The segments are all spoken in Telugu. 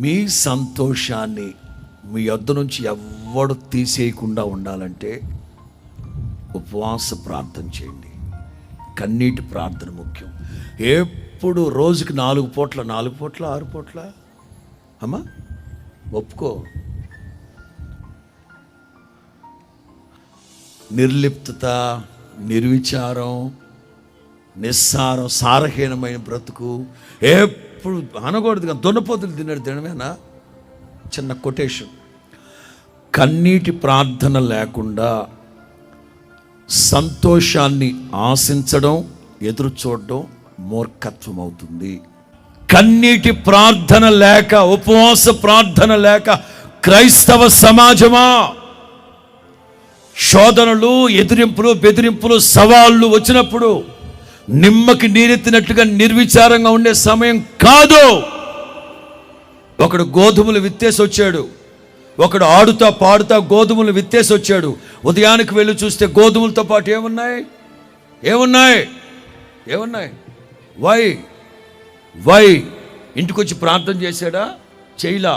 మీ సంతోషాన్ని మీ యొద్ద నుంచి ఎవ్వడు తీసేయకుండా ఉండాలంటే ఉపవాస ప్రార్థన చేయండి. కన్నీటి ప్రార్థన ముఖ్యం. ఎప్పుడు రోజుకి 4 పూట్ల 6 పూట్ల అమ్మా ఒప్పుకో. నిర్లిప్తత, నిర్విచారం, నిస్సారం, సారహీనమైన బ్రతుకు ఎప్పుడు అనకూడదు. కానీ దున్నపోతులు తిన్నాడు తినమేనా? చిన్న కొటేషన్. కన్నీటి ప్రార్థన లేకుండా సంతోషాన్ని ఆశించడం, ఎదురు చూడడం మూర్ఖత్వం అవుతుంది. కన్నీటి ప్రార్థన లేక, ఉపవాస ప్రార్థన లేక క్రైస్తవ సమాజమా, శోధనలు, ఎదిరింపులు, బెదిరింపులు, సవాళ్ళు వచ్చినప్పుడు నిమ్మకి నీరెత్తినట్టుగా నిర్విచారంగా ఉండే సమయం కాదు. ఒకడు గోధుమలు విత్తేసి వచ్చాడు, ఒకడు ఆడుతా పాడుతా గోధుమలు విత్తేసి వచ్చాడు. ఉదయానికి వెళ్ళి చూస్తే గోధుమలతో పాటు ఏమున్నాయి? వై ఇంటికి వచ్చి ప్రార్థన చేశాడా? చేయలా.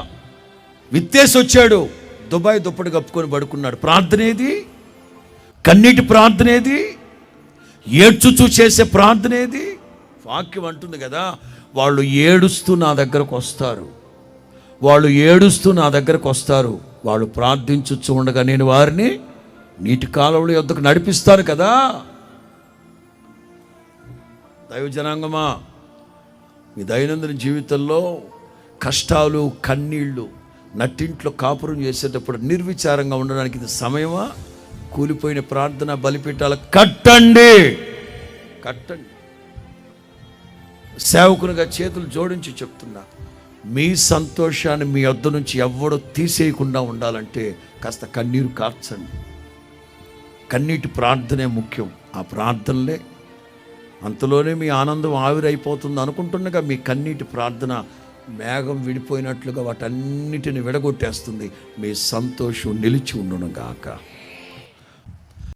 విత్తేసి వచ్చాడు, దుబాయ్ దుప్పటి కప్పుకొని పడుకున్నాడు. ప్రార్థన ఏది? కన్నీటి ప్రార్థన ఏది? ఏడ్చుచూ చేసే ప్రార్థన ఏది? వాక్యం అంటుంది కదా, వాళ్ళు ఏడుస్తూ నా దగ్గరకు వస్తారు, వాళ్ళు ప్రార్థించుచూ ఉండగా నేను వారిని నీటి కాలువల యొద్దకు నడిపిస్తాను కదా. దైవ జనాంగమా, మీ దైనందిన జీవితంలో కష్టాలు, కన్నీళ్ళు, నట్టింట్లో కాపురం చేసేటప్పుడు నిర్విచారంగా ఉండడానికి ఇది సమయమా? కూలిపోయిన ప్రార్థన బలిపీఠాలు కట్టండి. సేవకునిగా చేతులు జోడించి చెప్తున్నా, మీ సంతోషాన్ని మీ వద్ద నుంచి ఎవ్వడూ తీసేయకుండా ఉండాలంటే కాస్త కన్నీరు కార్చండి. కన్నీటి ప్రార్థనే ముఖ్యం. ఆ ప్రార్థనలే అంతలోనే మీ ఆనందం ఆవిరైపోతుంది అనుకుంటుండగా మీ కన్నీటి ప్రార్థన మేఘం విడిపోయినట్లుగా వాటన్నిటిని విడగొట్టేస్తుంది. మీ సంతోషం నిలిచి ఉండును గాక.